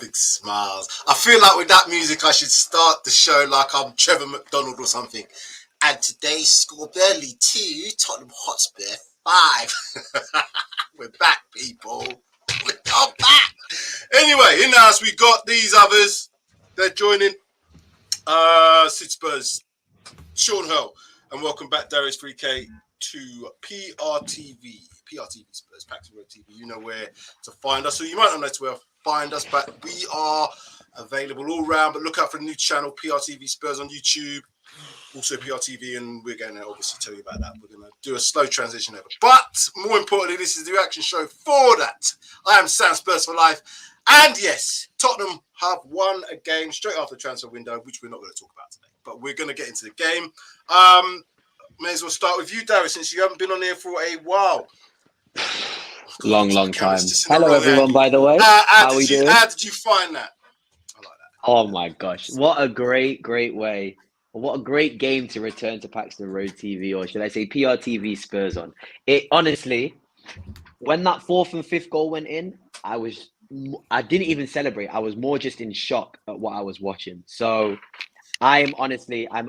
Big smiles. I feel like with that music, I should start the show like I'm Trevor McDonald or something. And today's score, Burnley 2, Tottenham Hotspur 5. We're back, people. We're back. Anyway, in the house, we got these others. They're joining. SUBSRCRIBE, Sean Hurl. And welcome back, Darius 3K, to PRTVSpurs, Paxton Road TV. You know where to find us. So you might not know where to find us, but we are available all round. But look out for the new channel, PRTVSpurs on YouTube. Also PRTV, and we're going to obviously tell you about that. We're going to do a slow transition over. But more importantly, this is the reaction show for that. I am Sam Spurs for life. And yes, Tottenham have won a game straight after the transfer window, which we're not going to talk about today. But we're going to get into the game. May as well start with you, Darius, since you haven't been on here for a while. Long time. Hello, everyone, by the way. How are we doing? How did you find that? I like that. Oh, my gosh. What a great way. What a great game to return to Paxton Road TV, or should I say PRTV Spurs on. It honestly, when that fourth and fifth goal went in, I didn't even celebrate. I was more just in shock at what I was watching. So I'm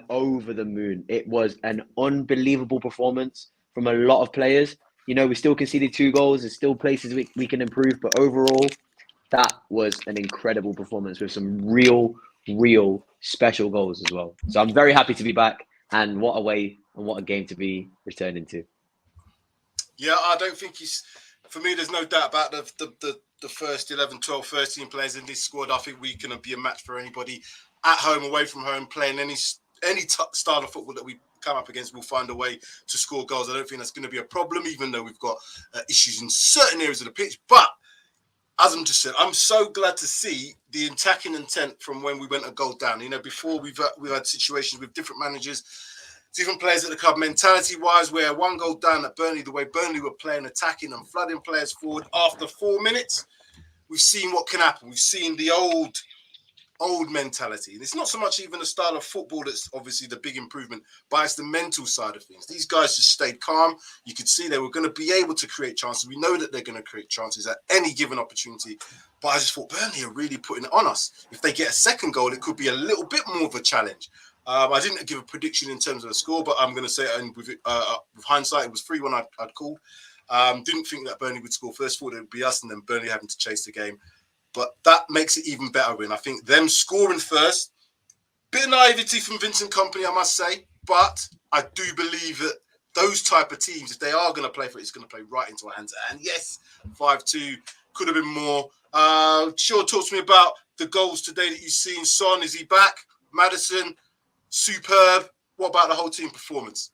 over the moon. It was an unbelievable performance from a lot of players. You know, we still conceded 2 goals. There's still places we can improve. But overall, that was an incredible performance with some real special goals as well. So I'm very happy to be back, and what a way and what a game to be returning to. Yeah, I don't think for me, there's no doubt about the first 11, 12, 13 players in this squad. I think we can be a match for anybody at home, away from home, playing any style of football that we come up against. We'll find a way to score goals. I don't think that's going to be a problem, even though we've got issues in certain areas of the pitch. But as I'm just saying, I'm so glad to see the attacking intent from when we went a goal down. You know, before we've had situations with different managers, different players at the club, mentality-wise, where 1 goal down at Burnley, the way Burnley were playing, attacking and flooding players forward after 4 minutes, we've seen what can happen. We've seen the old mentality. And it's not so much even the style of football that's obviously the big improvement, but it's the mental side of things. These guys just stayed calm. You could see they were going to be able to create chances. We know that they're going to create chances at any given opportunity. But I just thought Burnley are really putting it on us. If they get a second goal, it could be a little bit more of a challenge. I didn't give a prediction in terms of the score, but I'm going to say, and with hindsight, it was 3-1 I'd called. Didn't think that Burnley would score first. Thought it would be us, and then Burnley having to chase the game. But that makes it even better when I think them scoring first. Bit of naivety from Vincent Kompany, I must say. But I do believe that those type of teams, if they are going to play for it, it's going to play right into our hands. And yes, 5-2 could have been more. Sure, talk to me about the goals today that you've seen. Son, is he back? Madison, superb. What about the whole team performance?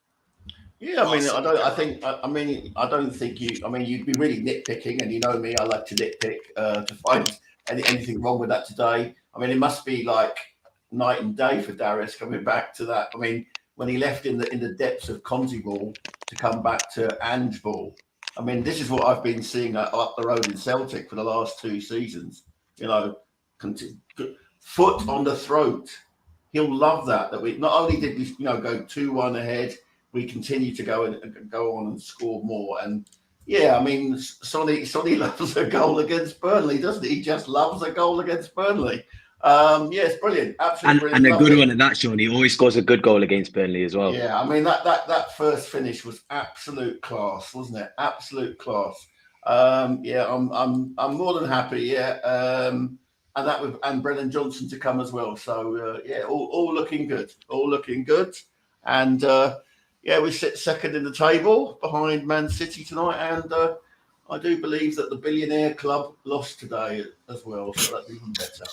Yeah, I don't think you'd be really nitpicking, and you know me, I like to nitpick to find anything wrong with that today. I mean, it must be like night and day for Darius coming back to that. I mean, when he left in the depths of Conzi ball to come back to Ange ball, I mean, this is what I've been seeing up the road in Celtic for the last 2 seasons. You know, foot on the throat. He'll love that we not only did we go 2-1 ahead, we continue to go on and score more. And yeah, I mean, Sonny loves a goal against Burnley, doesn't he? He just loves a goal against Burnley. Yes, brilliant, absolutely brilliant. And a good one at that, Sean. He always scores a good goal against Burnley as well. Yeah, I mean that first finish was absolute class, wasn't it? Absolute class. Yeah, I'm more than happy. Yeah. And Brennan Johnson to come as well. So yeah, all looking good. All looking good. And yeah, we sit second in the table behind Man City tonight, and I do believe that the Billionaire Club lost today as well, so that's even better.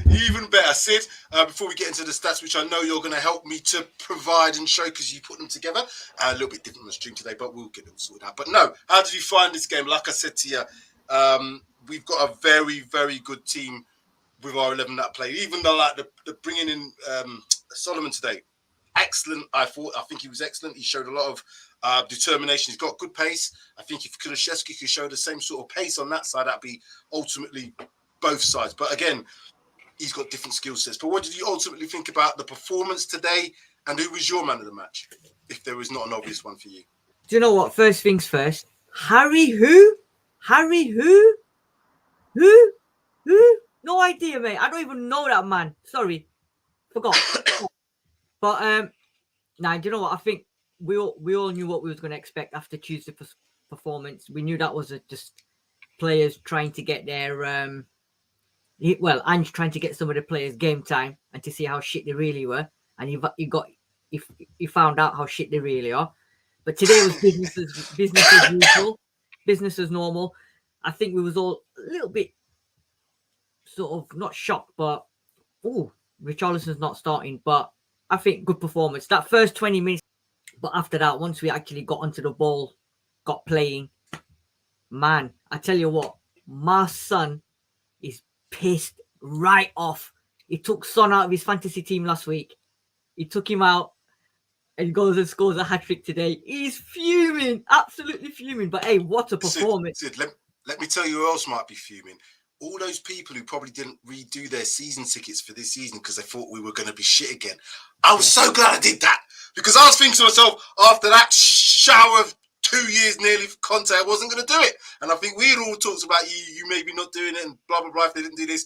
Even better, Sid. Before we get into the stats, which I know you're going to help me to provide and show because you put them together, a little bit different on the stream today, but we'll get them sorted out. But no, how did you find this game? Like I said to you, we've got a very, very good team with our 11 that play. Even though like the bringing in Solomon today, excellent. I think he was excellent. He showed a lot of determination. He's got good pace. I think if Kulusevski could show the same sort of pace on that side, that'd be ultimately both sides. But again, he's got different skill sets. But what did you ultimately think about the performance today? And who was your man of the match? If there was not an obvious one for you. Do you know what? First things first. Harry who? Harry who? Who? idea, mate. I don't even know that man. Sorry, forgot. But now, do you know what? I think we all knew what we was going to expect after Tuesday's performance. We knew that was just players trying to get their Ange trying to get some of the players game time and to see how shit they really were, and he found out how shit they really are. But today was business as usual, business as normal. I think we was all a little bit sort of not shocked, but Richarlison's not starting. But I think good performance. That first 20 minutes, but after that, once we actually got onto the ball, got playing, man, I tell you what, my son is pissed right off. He took Son out of his fantasy team last week. He took him out and goes and scores a hat-trick today. He's fuming, absolutely fuming. But hey, what a performance. Sid, let me tell you who else might be fuming. All those people who probably didn't redo their season tickets for this season because they thought we were going to be shit again. I was so glad I did that, because I was thinking to myself, after that shower of 2 years nearly for Conte, I wasn't going to do it. And I think we had all talked about you maybe not doing it and blah, blah, blah if they didn't do this.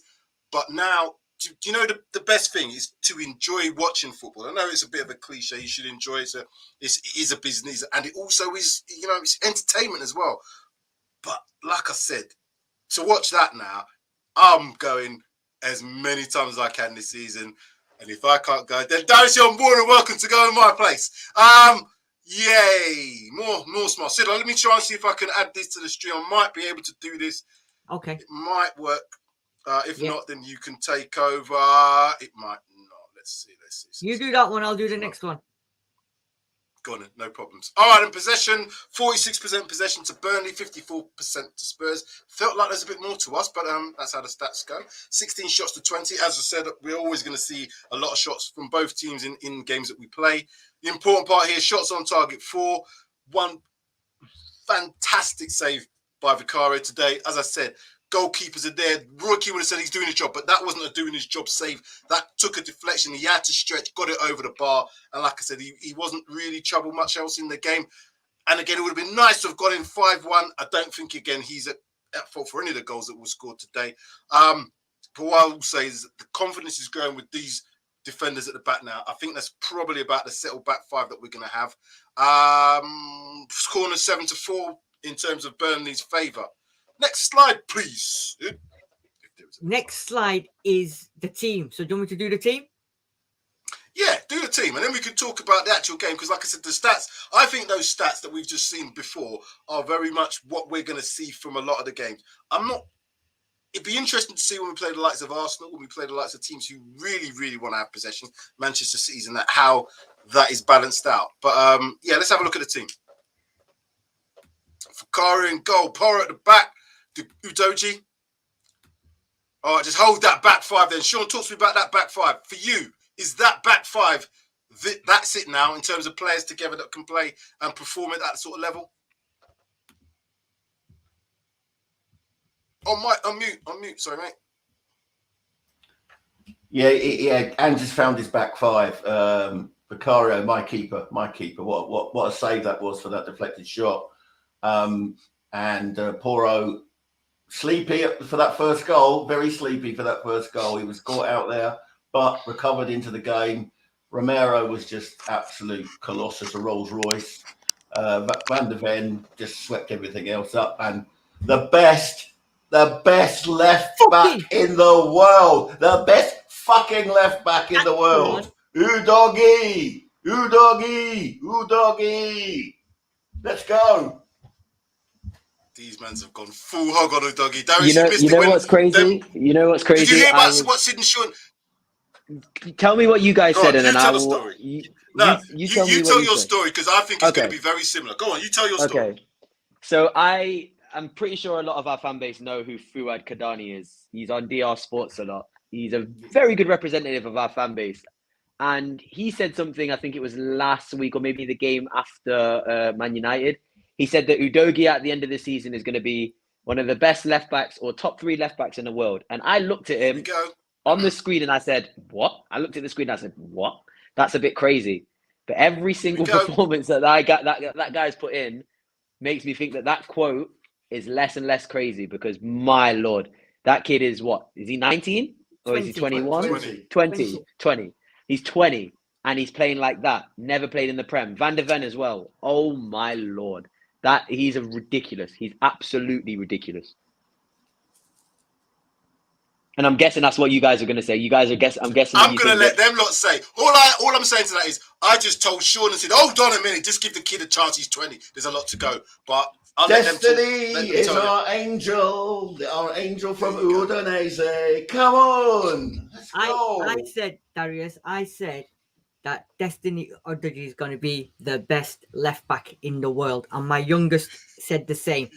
But now, do you know the best thing is to enjoy watching football? I know it's a bit of a cliche. You should enjoy it. It is a business, and it also is, it's entertainment as well. But like I said, to watch that now, I'm going as many times as I can this season. And if I can't go, then Darius, you're more than welcome to go in my place. Yay. More smart. Sid, let me try and see if I can add this to the stream. I might be able to do this. Okay. It might work. If not, then you can take over. It might not. Let's see. You do that one, I'll do the next one. Go on, no problems. All right, in possession, 46% possession to Burnley, 54% to Spurs. Felt like there's a bit more to us, but that's how the stats go. 16 shots to 20. As I said, we're always going to see a lot of shots from both teams in games that we play. The important part here, shots on target 4. One fantastic save by Vicario today. As I said, goalkeepers are there. Roy Keane would have said he's doing his job, but that wasn't a doing his job save. That took a deflection. He had to stretch, got it over the bar. And like I said, he wasn't really troubled much else in the game. And again, it would have been nice to have got in 5-1. I don't think, again, he's at fault for any of the goals that were scored today. But what I will say is that the confidence is growing with these defenders at the back now. I think that's probably about the settled back 5 that we're going to have. Corner 7-4 in terms of Burnley's favour. Next slide, please. Next slide is the team. So do you want me to do the team? Yeah, do the team. And then we can talk about the actual game. Because like I said, the stats, I think those stats that we've just seen before are very much what we're going to see from a lot of the games. It'd be interesting to see when we play the likes of Arsenal, when we play the likes of teams who really, really want to have possession, Manchester City's, and that how that is balanced out. But yeah, let's have a look at the team. Vicario in goal, Porro at the back. Udoji. All right, just hold that back 5 then. Sean, talk to me about that back 5. For you, is that back 5, that's it now in terms of players together that can play and perform at that sort of level? On mute. Sorry, mate. Yeah. Ange's found his back 5. Vicario, my keeper. What a save that was for that deflected shot. And Porro, sleepy for that first goal, very sleepy for that first goal. He was caught out there, but recovered into the game. Romero was just absolute colossus, a Rolls Royce. Van der Ven just swept everything else up. And the best left back in the world, the best fucking left back in the world. Udogi. Let's go. These men have gone full hog on Udogi. You know what's crazy? You know what's crazy? Did you hear about what Sid and Sean? Tell me what you guys said, and then I will. Story. You tell your story, because I think it's going to be very similar. Go on, you tell your story. Okay. So I'm pretty sure a lot of our fan base know who Fuad Kadani is. He's on DR Sports a lot. He's a very good representative of our fan base. And he said something, I think it was last week or maybe the game after Man United. He said that Udogi at the end of the season is going to be one of the best left backs or top 3 left backs in the world. And I looked at him on the screen and I said, what? I looked at the screen and I said, what? That's a bit crazy. But every single performance that that guy's put in makes me think that quote is less and less crazy, because my Lord, That kid is what? Is he 19 or is he 21? 20. He's 20 and he's playing like that. Never played in the Prem. Van der Ven as well. Oh my Lord. He's a ridiculous. He's absolutely ridiculous. And I'm guessing that's what you guys are going to say. You guys are I'm guessing. I'm going to let them lot say. All I'm saying to that is, I just told Sean and said, hold on a minute, just give the kid a chance. He's 20. There's a lot to go. But I'll Destiny is our angel from Udinese. Come on, let's go. I said, Darius, that Destiny Udinese is going to be the best left back in the world, and my youngest said the same.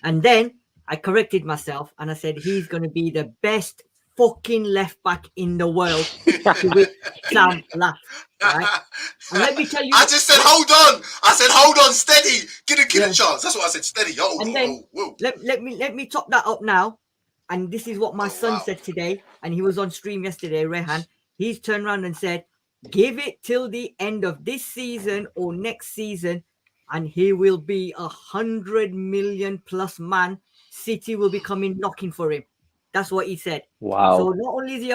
And then I corrected myself and I said he's going to be the best fucking left back in the world. To which Sam laughed. Right? And let me tell you, I just said, hold on. I said, hold on, steady. Give the kid a chance. That's what I said, steady. Let me top that up now. And this is what my son said today. And he was on stream yesterday, Rehan. He's turned around and said, give it till the end of this season or next season, and he will be 100 million plus man. City will be coming knocking for him. That's what he said. Wow. So not only is he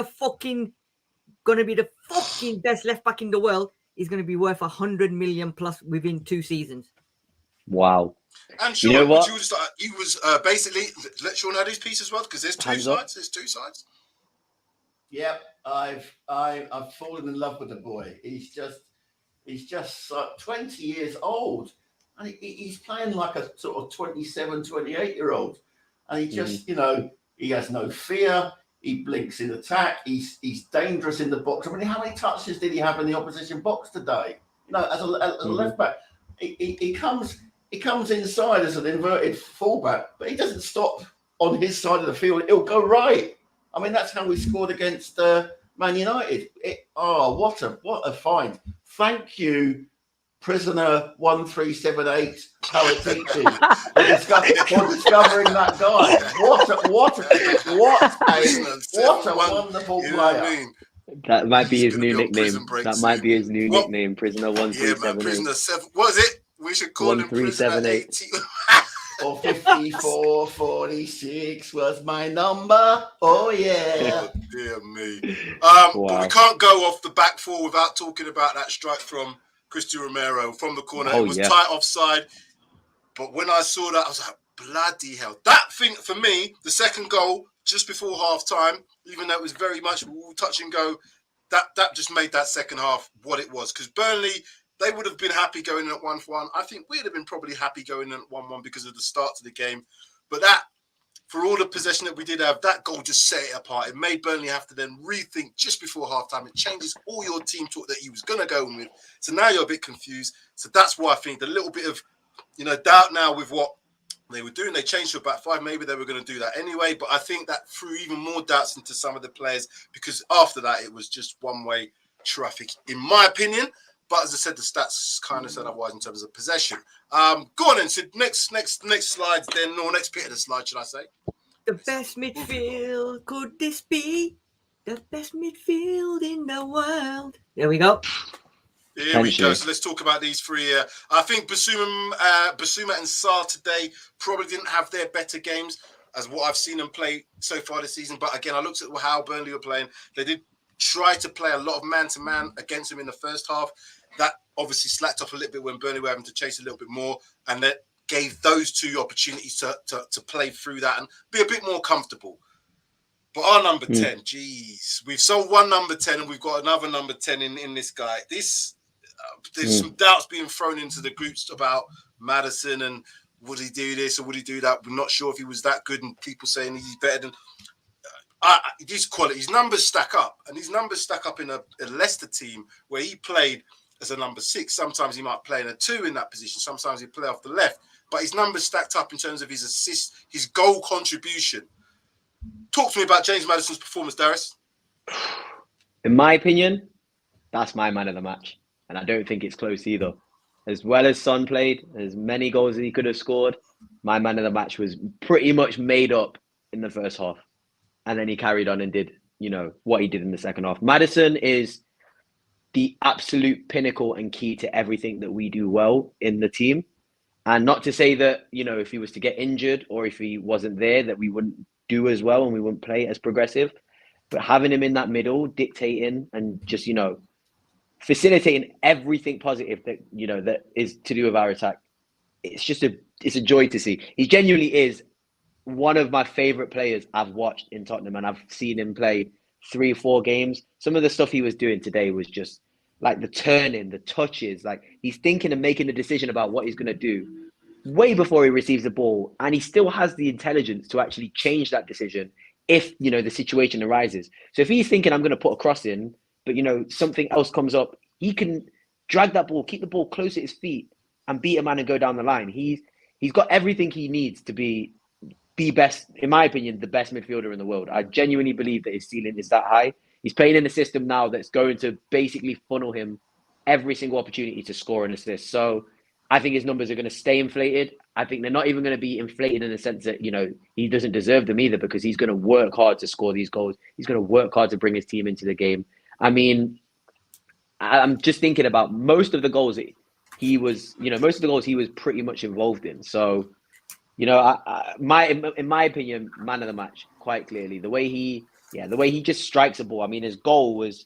going to be the fucking best left back in the world, he's going to be worth 100 million plus within 2 seasons. Wow. And Sean, you know what? He was basically, let Sean add his piece as well, because there's two sides. There's 2 sides. Yep, I've fallen in love with the boy. He's just 20 years old, and he's playing like a sort of 27, 28-year-old, and he just, he has no fear. He blinks in attack. He's dangerous in the box. I mean, how many touches did he have in the opposition box today? As a left back, he comes inside as an inverted fullback, but he doesn't stop on his side of the field. He'll go right. I mean, that's how we scored against Man United. What a find! Thank you, prisoner 1378 Paratiti, for discovering that guy. What a wonderful player. That might be his new nickname. That might be his new nickname, prisoner 1378. Yeah, man, prisoner 7. What is it? We should call him prisoner 18. Or 5446 was my number. Oh yeah. Oh, dear me. But we can't go off the back 4 without talking about that strike from Cristian Romero from the corner. It was tight offside. But when I saw that, I was like, bloody hell. That thing, for me, the second goal, just before half time, even though it was very much touch and go, that just made that second half what it was. Because Burnley, they would have been happy going in at 1-1. I think we'd have been probably happy going in at 1-1 because of the start to the game. But that, for all the possession that we did have, that goal just set it apart. It made Burnley have to then rethink just before halftime. It changes all your team talk that he was going to go with. So now you're a bit confused. So that's why I think the little bit of, doubt now with what they were doing. They changed to a back 5. Maybe they were going to do that anyway. But I think that threw even more doubts into some of the players because after that, it was just one-way traffic, in my opinion. But as I said, the stats kind of said otherwise in terms of possession. Go on then. So next slides then, or next bit of the slide, should I say? The best midfield. Could this be the best midfield in the world? There we go. Here we go. So let's talk about these 3 here. I think Basuma and Sarr today probably didn't have their better games as what I've seen them play so far this season. But again, I looked at how Burnley were playing. They did try to play a lot of man-to-man against him in the first half. That obviously slacked off a little bit when Burnley were having to chase a little bit more, and that gave those 2 opportunities to play through that and be a bit more comfortable. But our number 10, geez, we've sold one number 10 and we've got another number 10 in this guy. There's some doubts being thrown into the groups about Maddison and would he do this or would he do that? We're not sure if he was that good, and people saying he's better than. His quality, his numbers stack up, and his numbers stack up in a Leicester team where he played as a number 6. Sometimes he might play in a 2 in that position. Sometimes he play off the left, but his numbers stacked up in terms of his assists, his goal contribution. Talk to me about James Maddison's performance, Darius. In my opinion, that's my man of the match, and I don't think it's close either. As well as Son played, as many goals as he could have scored, my man of the match was pretty much made up in the first half. And then he carried on and did, what he did in the second half. Maddison is the absolute pinnacle and key to everything that we do well in the team. And not to say that, if he was to get injured or if he wasn't there, that we wouldn't do as well, and we wouldn't play as progressive. But having him in that middle, dictating and just, facilitating everything positive that, that is to do with our attack, it's a joy to see. He genuinely is one of my favorite players I've watched in Tottenham, and I've seen him play 3 or 4 games. Some of the stuff he was doing today was just like the turning, the touches, like he's thinking and making a decision about what he's going to do way before he receives the ball. And he still has the intelligence to actually change that decision if, the situation arises. So if he's thinking, I'm going to put a cross in, but, something else comes up, he can drag that ball, keep the ball close at his feet and beat a man and go down the line. He's got everything he needs to be the best, in my opinion, the best midfielder in the world. I genuinely believe that his ceiling is that high. He's playing in a system now that's going to basically funnel him every single opportunity to score an assist. So I think his numbers are going to stay inflated. I think they're not even going to be inflated in the sense that, he doesn't deserve them either, because he's going to work hard to score these goals. He's going to work hard to bring his team into the game. I mean, I'm just thinking about most of the goals that he was pretty much involved in. So, in my opinion, man of the match, quite clearly. The way he just strikes a ball. I mean, his goal was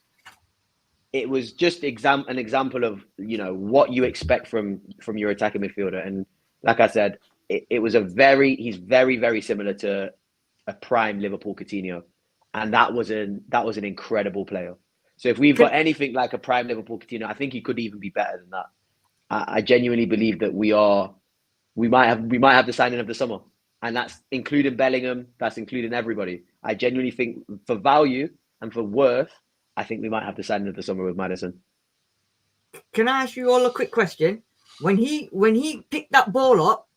just an example of, what you expect from your attacking midfielder. And like I said, he's very, very similar to a prime Liverpool Coutinho. And that was an incredible player. So if we've got anything like a prime Liverpool Coutinho, I think he could even be better than that. I genuinely believe that we might have the signing of the summer, and that's including Bellingham. That's including everybody. I genuinely think for value and for worth, I think we might have the signing of the summer with Maddison. Can I ask you all a quick question? When he picked that ball up,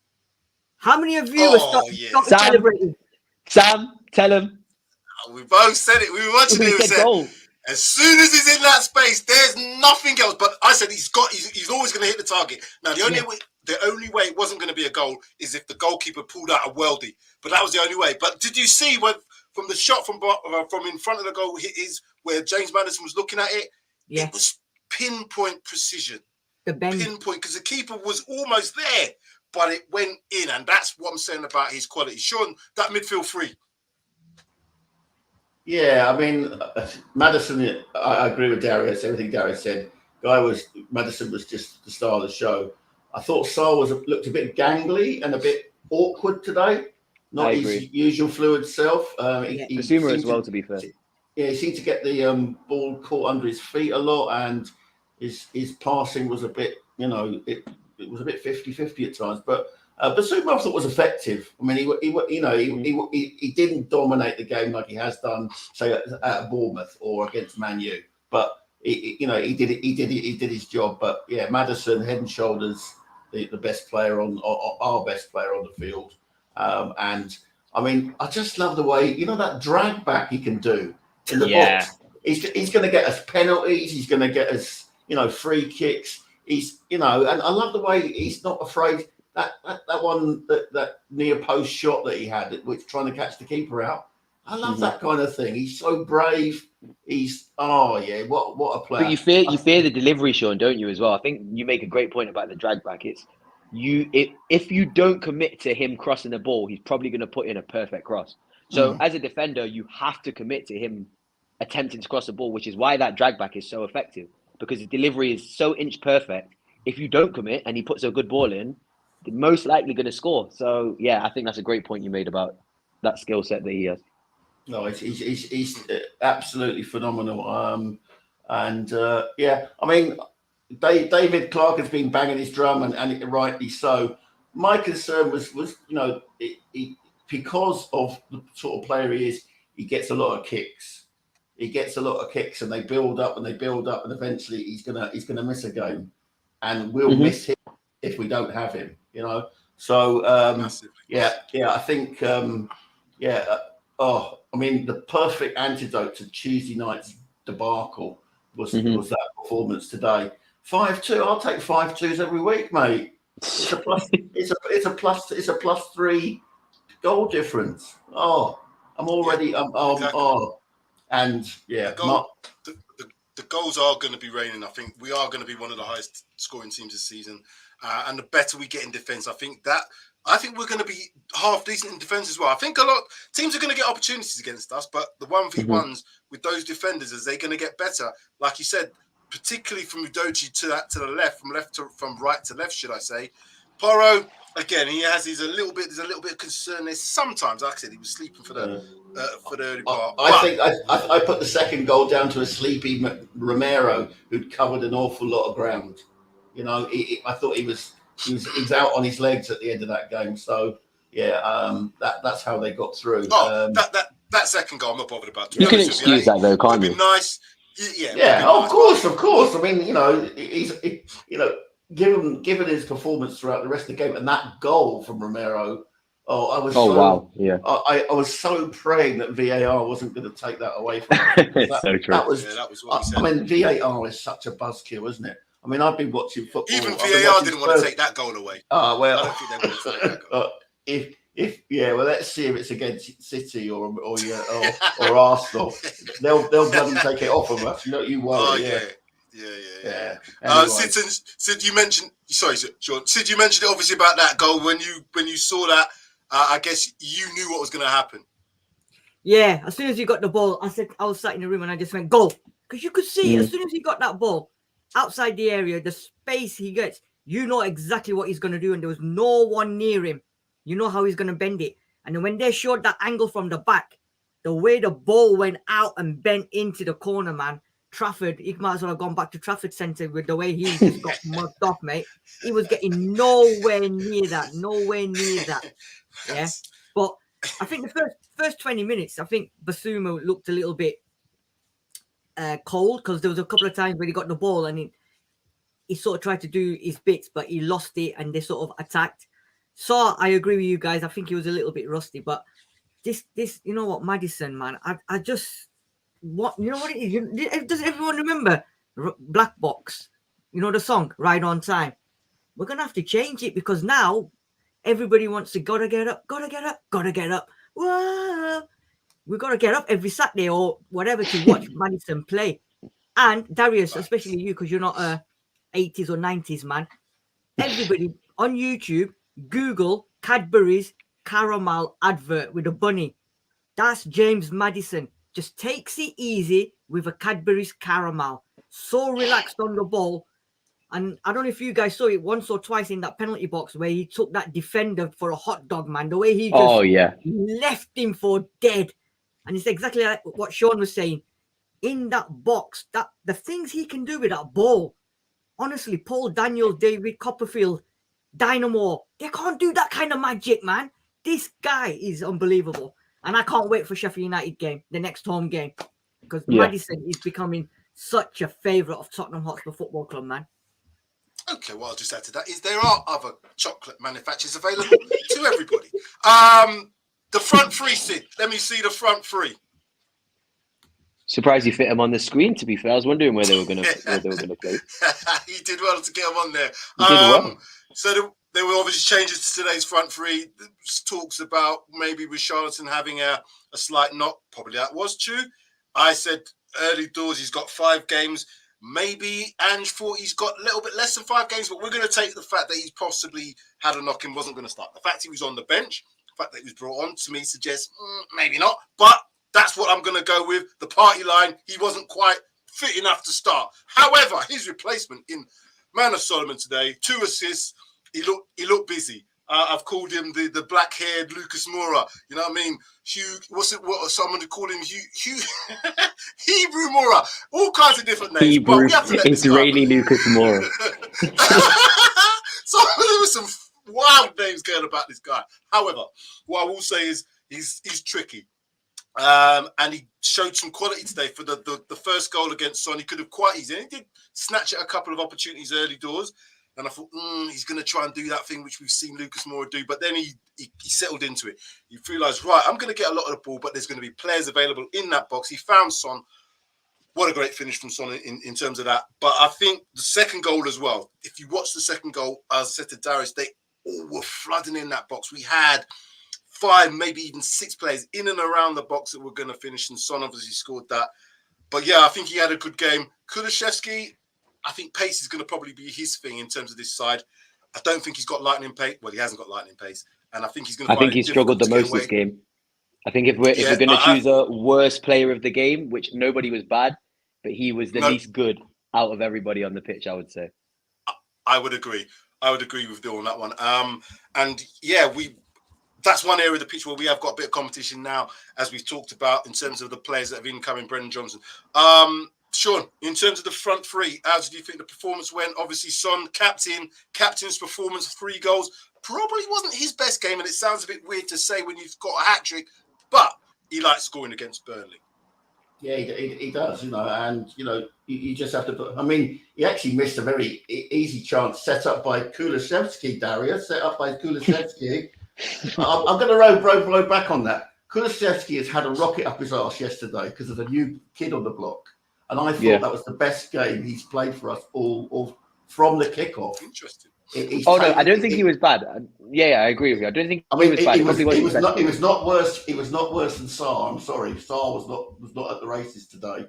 how many of you started celebrating? Sam, tell him. We both said it. We were watching it. We said, goal. As soon as he's in that space, there's nothing else. But I said he's always going to hit the target. Now the only way it wasn't going to be a goal is if the goalkeeper pulled out a worldie. But that was the only way. But did you see from the shot from in front of the goal is where James Maddison was looking at it? Yeah. It was pinpoint precision. The pinpoint, because the keeper was almost there, but it went in, and that's what I'm saying about his quality. Sean, that midfield three. Yeah, I mean, Maddison, I agree with Darius, everything Darius said. Maddison was just the star of the show. I thought Saul looked a bit gangly and a bit awkward today. Not his usual fluid self. Basuma as well, to be fair. Yeah, he seemed to get the ball caught under his feet a lot, and his passing was a bit, it was a bit 50-50 at times. But Basuma I thought was effective. I mean, he didn't dominate the game like he has done, say, at Bournemouth or against Man U. But he did his job. But yeah, Maddison, head and shoulders, the best player our best player on the field. And I mean, I just love the way that drag back he can do in the box. He's going to get us penalties. He's going to get us free kicks. And I love the way he's not afraid. That near post shot that he had, which trying to catch the keeper out. I love that kind of thing. He's so brave. What a player. But you fear the delivery, Sean, don't you, as well? I think you make a great point about the drag back. If you don't commit to him crossing the ball, he's probably going to put in a perfect cross. So as a defender, you have to commit to him attempting to cross the ball, which is why that drag back is so effective, because the delivery is so inch perfect. If you don't commit and he puts a good ball in, they're most likely going to score. So yeah, I think that's a great point you made about that skill set that he has. No, he's absolutely phenomenal. I mean, David Clark has been banging his drum, and rightly so. My concern was because of the sort of player he is, he gets a lot of kicks. And they build up, and eventually he's gonna miss a game, and we'll miss him if we don't have him. So I think I mean, the perfect antidote to Tuesday night's debacle was that performance today. 5-2. I'll take 5-2s every week, mate. It's a plus. It's a plus 3 goal difference. Oh, I'm already. Exactly. And yeah, the goals are going to be raining. I think we are going to be one of the highest scoring teams this season, and the better we get in defence, I think that I think we're going to be half decent in defence as well. I think a lot teams are going to get opportunities against us, but the 1v1s with those defenders, is they're going to get better. Like you said, particularly from Jodi to the left, from right to left, should I say? Porro, again, there's a little bit of concern there. Sometimes, like I said, he was sleeping for the early part. I think I put the second goal down to a sleepy Romero who'd covered an awful lot of ground. You know, I thought he was out on his legs at the end of that game. So yeah, that's how they got through. That second goal, I'm not bothered about. You can excuse that though, can't you? Nice. Yeah. Of course. I mean, you know, given his performance throughout the rest of the game and that goal from Romero. I was was so praying that VAR wasn't going to take that away from him. It's so true. That was what he said. I mean, VAR is such a buzzkill, isn't it? I mean, I've been watching football. Even VAR didn't want to take that goal away. Oh well, I don't think they want to take that goal. Well, let's see if it's against City or Arsenal. They'll bloody take it off of us. Not you worry. Yeah. Anyway. Sid, you mentioned. Sorry, Sean. Sid, you mentioned obviously about that goal when you saw that. I guess you knew what was going to happen. Yeah, as soon as he got the ball, I was sat in the room and I just went, goal. Because you could see as soon as he got that ball outside the area, the space he gets, you know exactly what he's going to do. And there was no one near him. You know how he's going to bend it. And then when they showed that angle from the back, the way the ball went out and bent into the corner, man, Trafford, he might as well have gone back to Trafford Centre with the way he just got mugged off, mate. He was getting nowhere near that. Yeah. But I think the first 20 minutes, I think Basuma looked a little bit cold because there was a couple of times where he got the ball and he sort of tried to do his bits, but he lost it and they sort of attacked. So I agree with you guys. I think he was a little bit rusty, but this, you know what, Maddison, man, I just, you know what it is? Does everyone remember Black Box? You know the song, Right on Time? We're going to have to change it because now everybody wants to gotta get up. Whoa. We've got to get up every Saturday or whatever to watch Maddison play. And Darius, especially you, because you're not a 80s or 90s man. Everybody on YouTube, Google Cadbury's caramel advert with a bunny. That's James Maddison. Just takes it easy with a Cadbury's caramel. So relaxed on the ball. And I don't know if you guys saw it once or twice in that penalty box where he took that defender for a hot dog, man. The way he just left him for dead. And it's exactly like what Sean was saying. In that box, that the things he can do with that ball. Honestly, Paul Daniel, David Copperfield, Dynamo, they can't do that kind of magic, man. This guy is unbelievable. And I can't wait for Sheffield United game, the next home game. Because Maddison is becoming such a favourite of Tottenham Hotspur Football Club, man. Okay, what I'll just add to that is there are other chocolate manufacturers available to everybody. The front three, Sid. Let me see the front three. Surprised you fit them on the screen, to be fair. I was wondering where they were going to play. He did well to get them on there. He did well. So there were obviously changes to today's front three. There's talks about maybe with Charlton having a slight knock. Probably that was true. I said early doors he's got 5 games. Maybe Ange thought he's got a little bit less than 5 games, but we're going to take the fact that he's possibly had a knock and wasn't going to start. The fact he was on the bench, the fact that he was brought on, to me suggests maybe not. But that's what I'm going to go with. The party line, he wasn't quite fit enough to start. However, his replacement in Man of Solomon today, 2 assists. He looked busy. I've called him the black-haired Lucas Moura. You know what I mean? What someone to call him? Hebrew Moura. All kinds of different names. Hebrew, Israeli Lucas Moura. So there were some wild names going about this guy. However, what I will say is he's tricky. And he showed some quality today for the first goal against Son. He could have quite easily. He did snatch at a couple of opportunities early doors. And I thought, he's going to try and do that thing which we've seen Lucas Moura do. But then he settled into it. He realised, right, I'm going to get a lot of the ball, but there's going to be players available in that box. He found Son. What a great finish from Son in terms of that. But I think the second goal as well, if you watch the second goal, as I said to Darius, they all were flooding in that box. We had 5, maybe even 6 players in and around the box that were going to finish, and Son obviously scored that. But yeah, I think he had a good game. Kulishevsky, I think pace is going to probably be his thing in terms of this side. I don't think he's got lightning pace. Well, he hasn't got lightning pace. and I think he's going to. I think he struggled the most this game. I think if we're going to choose a worst player of the game, which nobody was bad, but he was the least good out of everybody on the pitch, I would say. I would agree. I would agree with Bill on that one. And yeah, that's one area of the pitch where we have got a bit of competition now, as we've talked about in terms of the players that have incoming. Brendan Johnson. Sean, in terms of the front three, how do you think the performance went? Obviously, Son, captain's performance, 3 goals, probably wasn't his best game, and it sounds a bit weird to say when you've got a hat-trick, but he likes scoring against Burnley. Yeah, he does, and, you just have to put... I mean, he actually missed a very easy chance set up by Kulusevski, Darius, I'm going to blow back on that. Kulusevski has had a rocket up his arse yesterday because of a new kid on the block. And I thought that was the best game he's played for us all from the kickoff. Interesting. No, I don't think he was bad. Yeah, I agree with you. I don't think he was bad. It was not worse. It was not worse than Sarr. I'm sorry, Sarr was not at the races today.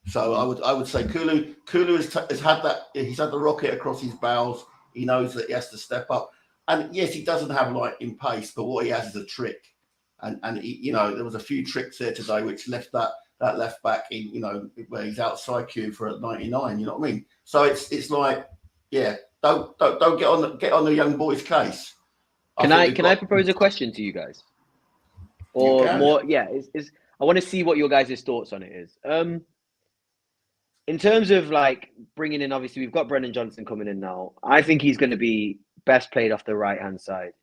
So I would say Kulu has had that. He's had the rocket across his bowels. He knows that he has to step up. And yes, he doesn't have lightning pace, but what he has is a trick. And he, there was a few tricks there today which left that left back in, where he's outside queue for at 99. You know what I mean? So it's like, yeah, don't get on the young boy's case. Can I propose a question to you guys? Or more? Yeah, I want to see what your guys' thoughts on it is. In terms of like bringing in, obviously we've got Brendan Johnson coming in now. I think he's going to be best played off the right-hand side.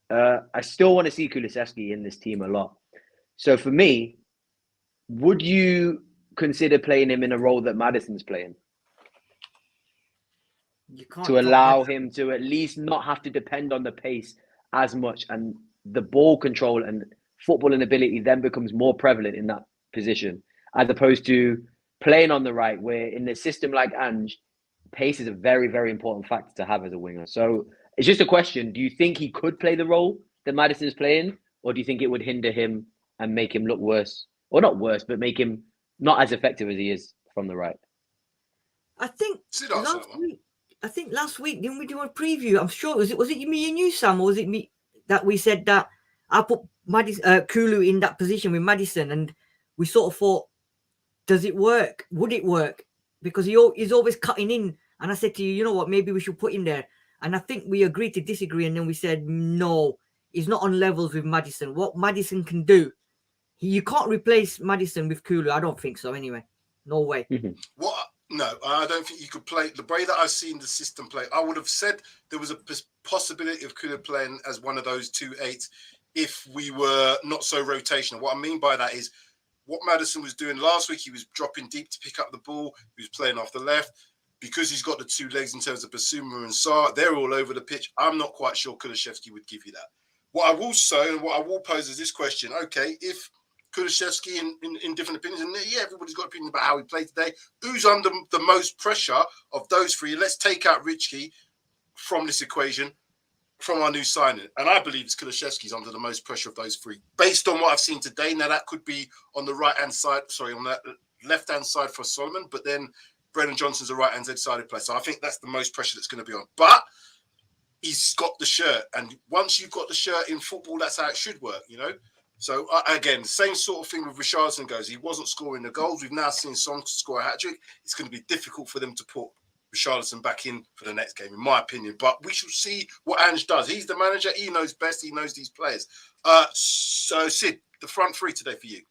I still want to see Kulusevski in this team a lot. So for me, would you consider playing him in a role that Maddison's playing? To allow him to at least not have to depend on the pace as much, and the ball control and footballing ability then becomes more prevalent in that position, as opposed to playing on the right, where in a system like Ange, pace is a very, very important factor to have as a winger. So it's just a question. Do you think he could play the role that Maddison's playing, or do you think it would hinder him and make him look worse? Or not worse, but make him not as effective as he is from the right? I think last week, didn't we do a preview? I'm sure, was it me and you, Sam, or was it me that we said that I put Kulu in that position with Maddison, and we sort of thought, does it work? Would it work? Because he's always cutting in. And I said to you, you know what, maybe we should put him there. And I think we agreed to disagree. And then we said, no, he's not on levels with Maddison. What Maddison can do, you can't replace Maddison with Kulu. I don't think so anyway. No way. Mm-hmm. No, I don't think you could play the way that I've seen the system play. I would have said there was a possibility of Kulu playing as one of those 2-8s if we were not so rotational. What I mean by that is what Maddison was doing last week. He was dropping deep to pick up the ball. He was playing off the left. Because he's got the 2 legs in terms of Basuma and Sarr, they're all over the pitch. I'm not quite sure Kulusevski would give you that. What I will say and what I will pose is this question. Okay, if Kulusevski in different opinions, and yeah, everybody's got opinions about how he played today, who's under the most pressure of those 3? Let's take out Ritchie from this equation, from our new signing. And I believe it's Kulusevski's under the most pressure of those 3. Based on what I've seen today, now that could be on the right-hand side, on the left-hand side for Solomon, but then Brendan Johnson's a right-hand sided player. So I think that's the most pressure that's going to be on. But he's got the shirt. And once you've got the shirt in football, that's how it should work, So, again, same sort of thing with Richarlison goes. He wasn't scoring the goals. We've now seen Son score a hat-trick. It's going to be difficult for them to put Richarlison back in for the next game, in my opinion. But we shall see what Ange does. He's the manager. He knows best. He knows these players. So, Sid, the front 3 today for you.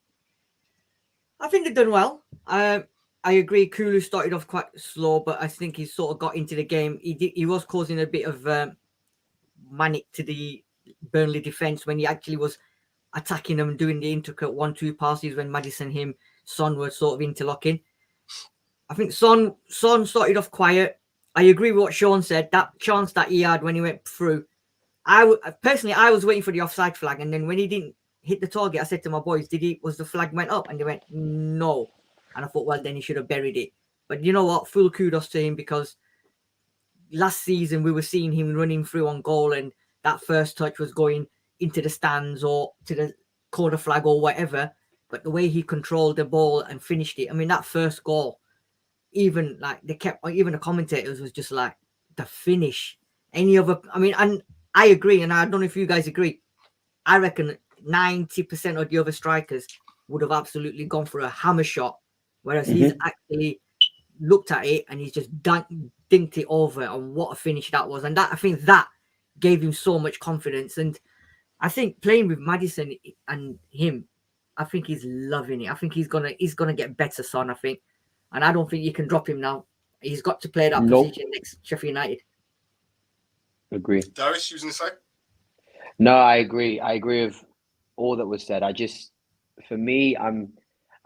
I think they've done well. I agree. Kulu started off quite slow, but I think he sort of got into the game. He was causing a bit of manic to the Burnley defence when he actually was attacking them, doing the intricate 1-2 passes when Maddison, Son were sort of interlocking. I think Son started off quiet. I agree with what Sean said. That chance that he had when he went through, I was waiting for the offside flag, and then when he didn't hit the target, I said to my boys, was the flag went up? And they went, no. And I thought, well, then he should have buried it. But you know what? Full kudos to him, because last season we were seeing him running through on goal, and that first touch was going into the stands or to the corner flag or whatever. But the way he controlled the ball and finished it, I mean, that first goal, even the commentators was just like, the finish. And I agree, and I don't know if you guys agree. I reckon 90% of the other strikers would have absolutely gone for a hammer shot, whereas he's actually looked at it and he's just dinked it over, and what a finish that was. And that, I think that gave him so much confidence. And I think playing with Maddison and him, I think he's loving it. I think he's gonna get better, son. I think, and I don't think you can drop him now. He's got to play that position next Sheffield United. Agree. Darius, you was going to say? No, I agree. I agree with all that was said. For me, I'm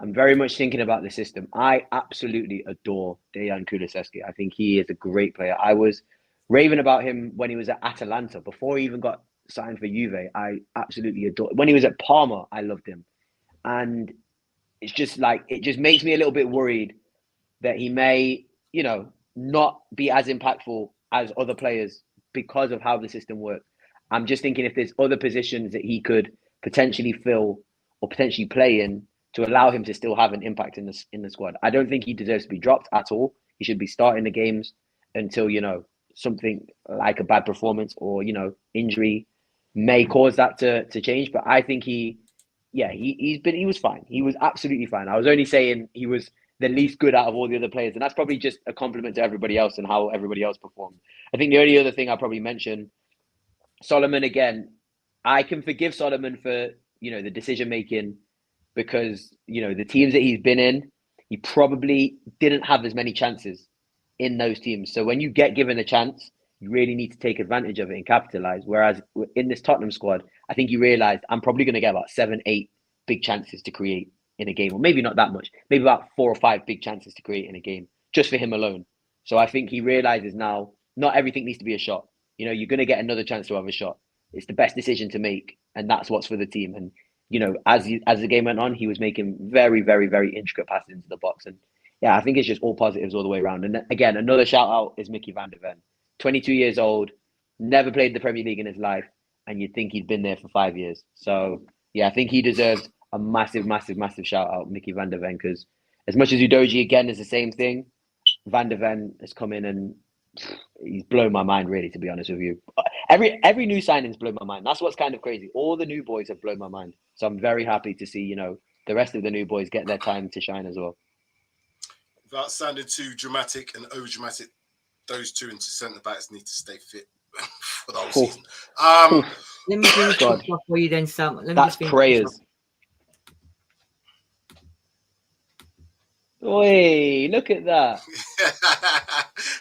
very much thinking about the system. I absolutely adore Dejan Kulusevski. I think he is a great player. I was raving about him when he was at Atalanta before he even got signed for Juve. I absolutely adore. When he was at Parma, I loved him, and it's just like it just makes me a little bit worried that he may, not be as impactful as other players because of how the system works. I'm just thinking if there's other positions that he could potentially fill or potentially play in to allow him to still have an impact in the squad. I don't think he deserves to be dropped at all. He should be starting the games until, something like a bad performance or, injury may cause that to change. But I think he was fine. He was absolutely fine. I was only saying he was the least good out of all the other players. And that's probably just a compliment to everybody else and how everybody else performed. I think the only other thing I'll probably mention, Solomon, again, I can forgive Solomon for, the decision-making because, the teams that he's been in, he probably didn't have as many chances in those teams. So when you get given a chance, you really need to take advantage of it and capitalize. Whereas in this Tottenham squad, I think he realized I'm probably going to get about 7-8 big chances to create in a game, or maybe not that much, maybe about 4 or 5 big chances to create in a game, just for him alone. So I think he realizes now not everything needs to be a shot. You're going to get another chance to have a shot. It's the best decision to make, and that's what's for the team. And as the game went on, he was making very, very, very intricate passes into the box. And yeah, I think it's just all positives all the way around. And again, another shout out is Mickey van der Ven, 22 years old, never played the Premier League in his life, and you'd think he'd been there for 5 years. So yeah, I think he deserves a massive, massive, massive shout out, Mickey van der Ven, because as much as Udogie again is the same thing, Van der Ven has come in and he's blown my mind, really, to be honest with you. Every new signing's blown my mind. That's what's kind of crazy. All the new boys have blown my mind. So I'm very happy to see, the rest of the new boys get their time to shine as well. Without sounding too dramatic and over dramatic, those two into centre backs need to stay fit for the whole season. Let me finish this off for you then, Sam. That's prayers. Oi, look at that.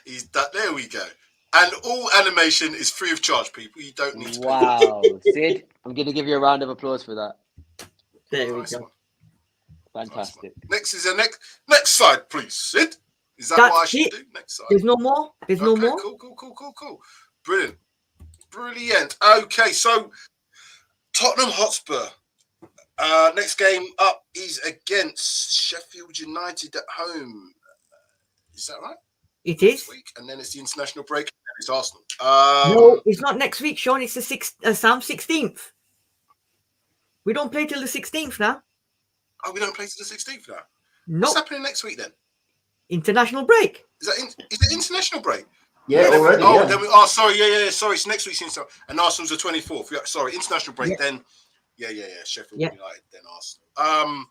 He's done. There we go. And all animation is free of charge, people. You don't need to pay. Wow. Sid, I'm going to give you a round of applause for that. There we go. Fantastic. Next is the next slide, please, Sid. Is that what I should do? Next slide. There's no more? There's no more? Cool. Brilliant. Okay, so Tottenham Hotspur. Next game up is against Sheffield United at home. Is that right? It is. Week, and then it's the international break. And it's Arsenal. No, it's not next week, Sean. It's the 16th. We don't play till the 16th now. Oh, we don't play till the 16th now? No. What's happening next week then? International break. Is it international break? Yeah, already. Sorry. Yeah. Sorry, it's next week's international. And Arsenal's the 24th. Yeah, sorry, international break then. Yeah. Sheffield United, then Arsenal.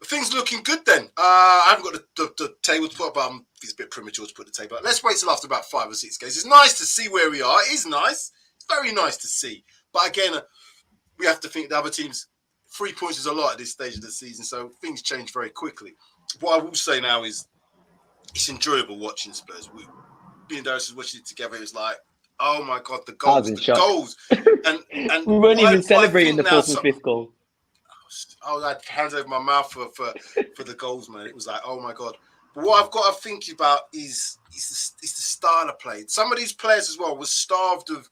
Things looking good then. I haven't got the table to put, but it's a bit premature to put the table up. Let's wait till after about 5 or 6 games. It's nice to see where we are. It is nice. It's very nice to see. But again, we have to think the other teams, 3 points is a lot at this stage of the season, so things change very quickly. What I will say now is it's enjoyable watching Spurs. Me and Darius was watching it together. It was like, oh my God, the goals. And we weren't even celebrating the 4th and 5th goal. I had hands over my mouth for the goals, man. It was like, oh my God. But what I've got to think about is the style of play. Some of these players as well were starved of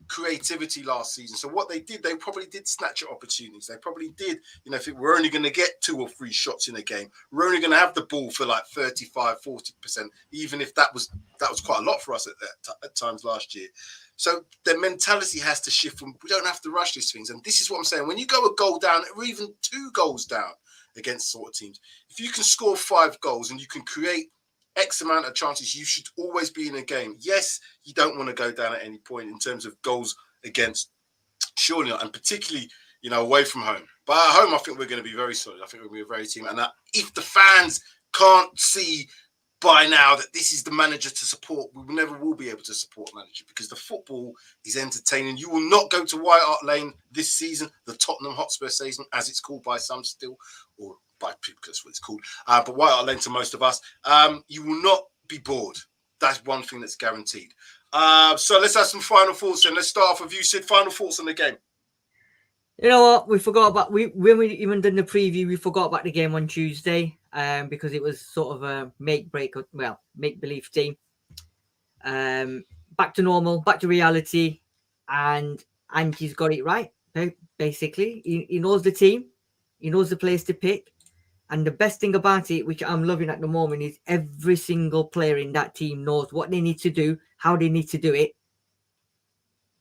creativity last season. So what they probably did snatch at opportunities. They probably did, if we're only going to get 2 or 3 shots in a game, we're only going to have the ball for like 35, 40%, even if that was quite a lot for us at times last year. So their mentality has to shift from, we don't have to rush these things. And this is what I'm saying. When you go a goal down or even 2 goals down against sort of teams, if you can score 5 goals and you can create X amount of chances, you should always be in a game. Yes, you don't want to go down at any point in terms of goals against surely not, and particularly, you know, away from home. But at home, I think we're going to be very solid. I think we're going to be a very team. And that if the fans can't see by now that this is the manager to support, we never will be able to support a manager, because the football is entertaining. You will not go to White Hart Lane this season, the Tottenham Hotspur season, as it's called by some still, or by people, that's what it's called. But White Hart Lane to most of us, you will not be bored. That's one thing that's guaranteed. So let's have some final thoughts, and let's start off with you, Sid. Final thoughts on the game. You know what? We forgot about when we even done the preview. We forgot about the game on Tuesday, because it was sort of a make believe team. Back to normal, back to reality, and Ange's got it right. Basically, he knows the team, he knows the players to pick, and the best thing about it, which I'm loving at the moment, is every single player in that team knows what they need to do, how they need to do it,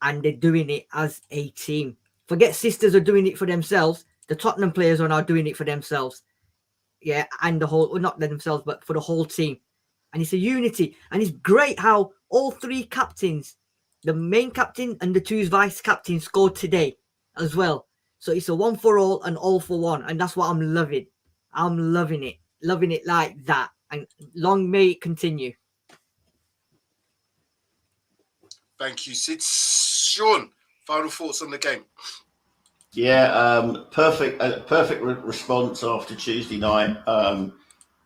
and they're doing it as a team. Forget sisters are doing it for themselves. The Tottenham players are now doing it for themselves. Yeah, and the whole, well, not themselves, but for the whole team. And it's a unity. And it's great how all three captains, the main captain and the two vice captains, scored today as well. So it's a one for all and all for one. And that's what I'm loving. I'm loving it. Loving it like that. And long may it continue. Thank you, Sid. Sean, final thoughts on the game. Yeah, perfect response after Tuesday night.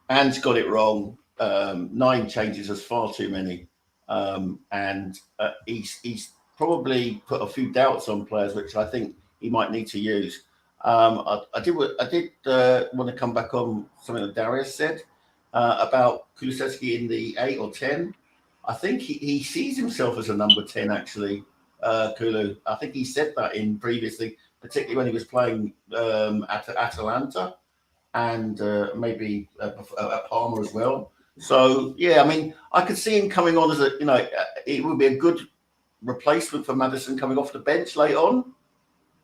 Anne's got it wrong. 9 changes is far too many, and he's probably put a few doubts on players, which I think he might need to use. I did want to come back on something that Darius said about Kulusevski in the 8 or 10. I think he sees himself as a number 10, actually, Kulu. I think he said that in previously, particularly when he was playing at Atalanta and maybe at Parma as well. So, yeah, I mean, I could see him coming on as it would be a good replacement for Maddison coming off the bench late on.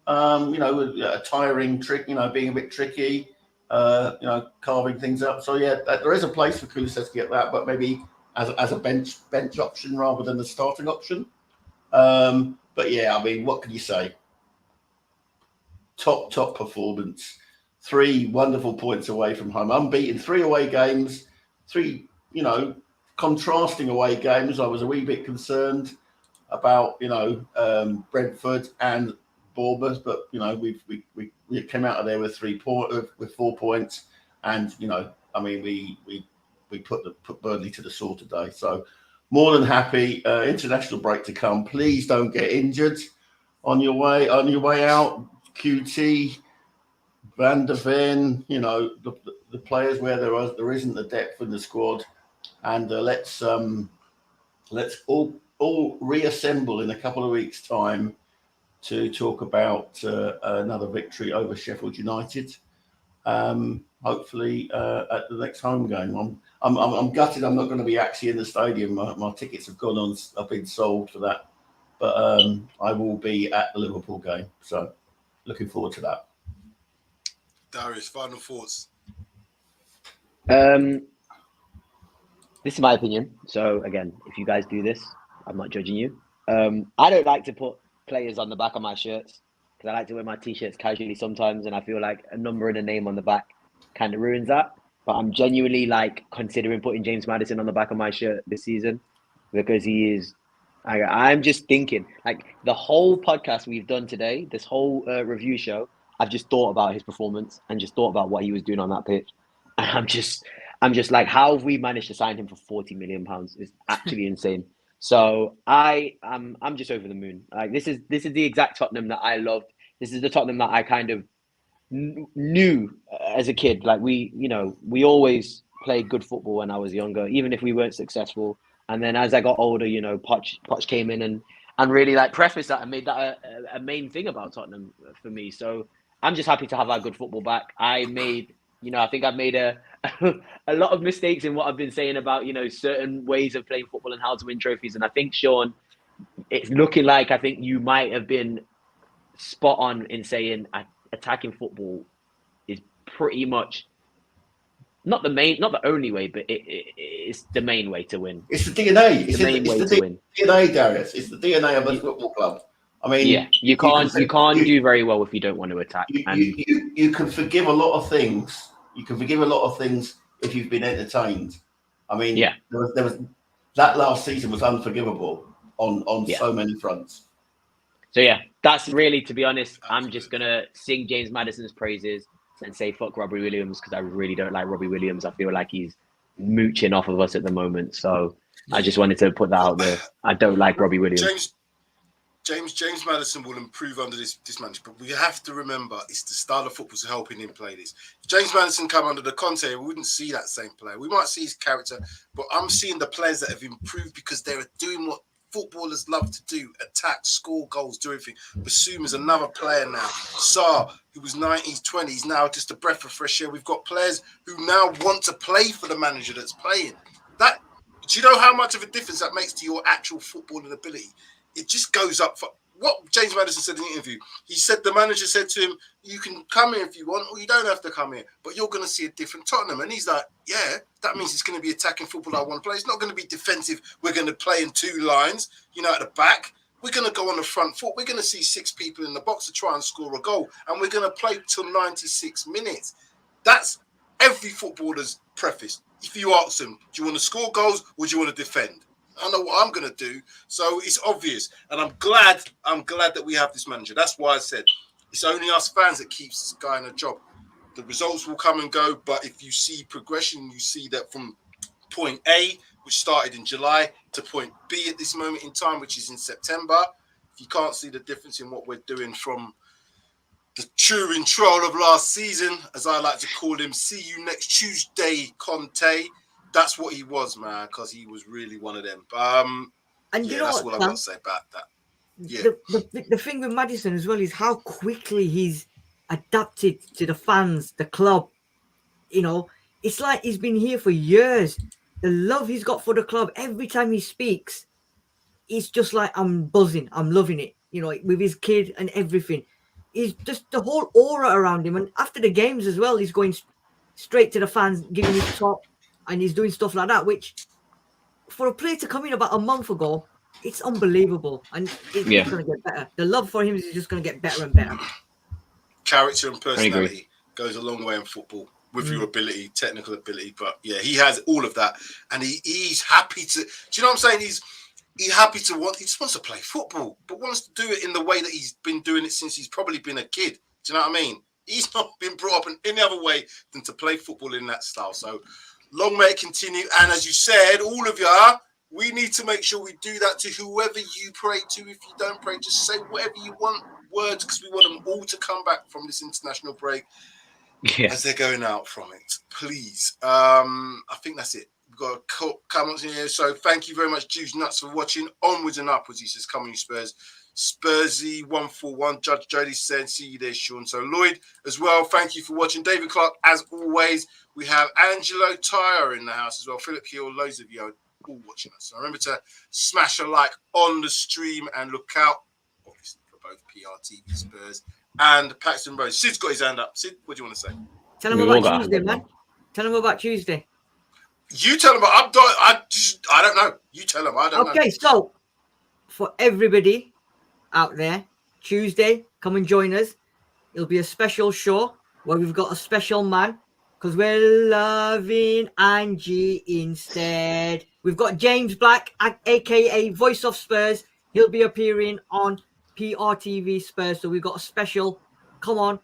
A tiring trick, being a bit tricky, carving things up. So, yeah, there is a place for Kulusevski at that, but maybe as a bench option rather than the starting option. But, yeah, I mean, what can you say? Top performance. 3 wonderful points away from home. Unbeaten, 3 away games, 3, contrasting away games. I was a wee bit concerned about, Brentford and Bournemouth, but, we came out of there with 4 points. And, we put Burnley to the sword today. So more than happy. International break to come. Please don't get injured on your way out. QT, Van der Ven, the players where there isn't the depth in the squad, and let's all reassemble in a couple of weeks' time to talk about another victory over Sheffield United. Hopefully at the next home game. I'm gutted. I'm not going to be actually in the stadium. My tickets have been sold for that, but I will be at the Liverpool game. So. Looking forward to that. Darius, final thoughts. This is my opinion. So again, if you guys do this, I'm not judging you. I don't like to put players on the back of my shirts because I like to wear my t-shirts casually sometimes, and I feel like a number and a name on the back kind of ruins that. But I'm genuinely considering putting James Maddison on the back of my shirt this season because he is. I'm just thinking, the whole podcast we've done today, this whole review show, I've just thought about his performance and just thought about what he was doing on that pitch. And I'm just like, how have we managed to sign him for £40 million? It's actually insane. So I'm just over the moon. This is the exact Tottenham that I loved. This is the Tottenham that I kind of knew as a kid. We always played good football when I was younger, even if we weren't successful. And then as I got older, Poch came in and really prefaced that and made that a main thing about Tottenham for me. So I'm just happy to have our good football back. I think I've made a lot of mistakes in what I've been saying about, certain ways of playing football and how to win trophies. And I think, Sean, it's looking like I think you might have been spot on in saying attacking football is pretty much not the only way, but it's the main way to win. It's the DNA. It's the main way to win. DNA, Darius. It's the DNA of a football club. I mean, Yeah, you can't do very well if you don't want to attack. You can forgive a lot of things. You can forgive a lot of things if you've been entertained. I mean, Yeah. there was that last season was unforgivable on so many fronts. So yeah, that's really, to be honest, I'm just gonna sing James Maddison's praises and say fuck Robbie Williams, because I really don't like Robbie Williams. I feel like he's mooching off of us at the moment. So I just wanted to put that out there. I don't like Robbie Williams. James Maddison will improve under this manager, but we have to remember it's the style of football to helping him play this. If James Maddison come under the Conte, we wouldn't see that same player. We might see his character, but I'm seeing the players that have improved because they're doing what footballers love to do: attack, score goals, do everything. Basuma's another player now. Sarr, who was 90s, 20s, now just a breath of fresh air. We've got players who now want to play for the manager that's playing. That, do you know how much of a difference that makes to your actual footballing ability? It just goes up. For what James Maddison said in the interview, he said the manager said to him, you can come here if you want, or you don't have to come here, but you're going to see a different Tottenham. And he's like, yeah, that means it's going to be attacking football I want to play. It's not going to be defensive. We're going to play in two lines, at the back. We're going to go on the front foot. We're going to see 6 people in the box to try and score a goal. And we're going to play till 96 minutes. That's every footballer's preface. If you ask them, do you want to score goals or do you want to defend? I know what I'm going to do. So it's obvious. And I'm glad that we have this manager. That's why I said it's only us fans that keeps this guy in a job. The results will come and go. But if you see progression, you see that from point A, which started in July, to point B at this moment in time, which is in September. If you can't see the difference in what we're doing from the Turin troll of last season, as I like to call him, see you next Tuesday, Conte. That's what he was, man, because he was really one of them. And you know that's what, all I've got to say about that. Yeah. The thing with Maddison as well is how quickly he's adapted to the fans, the club. It's like he's been here for years. The love he's got for the club, every time he speaks, it's just like, I'm buzzing. I'm loving it, with his kid and everything. He's just the whole aura around him. And after the games as well, he's going straight to the fans, giving his talk. And he's doing stuff like that, which for a player to come in about a month ago, it's unbelievable. And it's just going to get better. The love for him is just going to get better and better. Character and personality goes a long way in football with your ability, technical ability. But yeah, he has all of that. And he's happy to, do you know what I'm saying? He's happy to he just wants to play football, but wants to do it in the way that he's been doing it since he's probably been a kid. Do you know what I mean? He's not been brought up in any other way than to play football in that style. So, long may it continue. And as you said, all of you, we need to make sure we do that to whoever you pray to. If you don't pray, just say whatever you want, words, because we want them all to come back from this international break as they're going out from it. Please. I think that's it. We've got a comments in here. So thank you very much, Juice Nuts, for watching. Onwards and upwards, he says, come on, you Spurs. Spursy141, Judge Jodi saying, see you there, Sean. So Lloyd as well, thank you for watching. David Clark, as always. We have Angelo Tyre in the house as well. Philip Hill, loads of you are all watching us. So remember to smash a like on the stream and look out, obviously, for both PRTV Spurs and Paxton Rose. Sid's got his hand up. Sid, what do you want to say? Tell him about Tuesday, man. Tell him about Tuesday. You tell him. I don't know. You tell him. I don't know. Okay, so for everybody out there, Tuesday, come and join us. It'll be a special show where we've got a special man because we're loving Angie instead. We've got James Black, aka Voice of Spurs. He'll be appearing on PRTV Spurs. So we've got a special. Come on,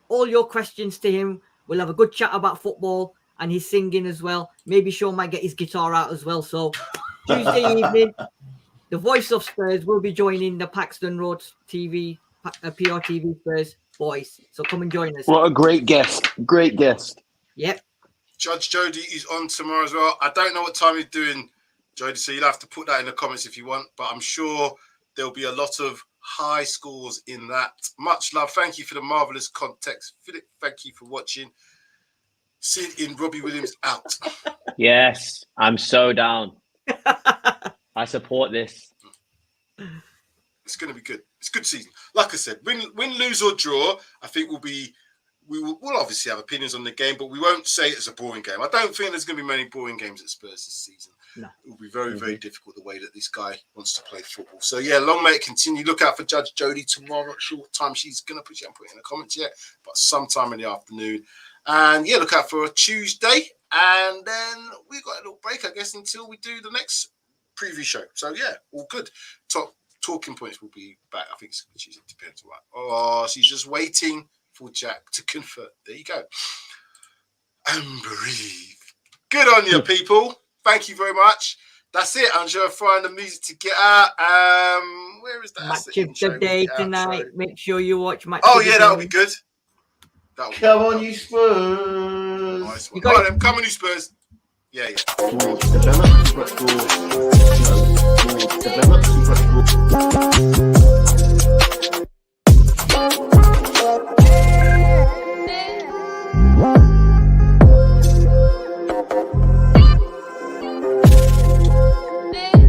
all your questions to him. We'll have a good chat about football and his singing as well. Maybe Sean might get his guitar out as well. So Tuesday evening, the Voice of Spurs will be joining the Paxton Road TV, PRTV Spurs boys. So come and join us. What a great guest. Great guest. Yep. Judge Jodi is on tomorrow as well. I don't know what time he's doing, Jodi, so you'll have to put that in the comments if you want. But I'm sure there'll be a lot of high scores in that. Much love. Thank you for the marvellous context. Philip, thank you for watching. Sid in Robbie Williams out. Yes, I'm so down. I support this. It's going to be good. It's a good season. Like I said, win, lose or draw, I think will be we'll obviously have opinions on the game, but we won't say it's a boring game. I don't think there's going to be many boring games at Spurs this season. No. It will be very, very difficult the way that this guy wants to play football. So, yeah, long may it continue. Look out for Judge Jodi tomorrow at short time. She's going to put it in the comments yet, but sometime in the afternoon. And, yeah, look out for a Tuesday. And then we've got a little break, I guess, until we do the next preview show. So, yeah, all good. Talking points will be back. I think it's Tuesday. Depends. Right. Oh, she's just waiting for Jack to confirm. There you go. And breathe. Good on you, people. Thank you very much. That's it. I'm sure I'll find the music to get out. Where is that? Match of the day tonight. Make sure you watch Match. Oh, yeah, that'll be good. Come on, you Spurs. Nice one. All right, then. Come on, you Spurs. Yeah. Develop.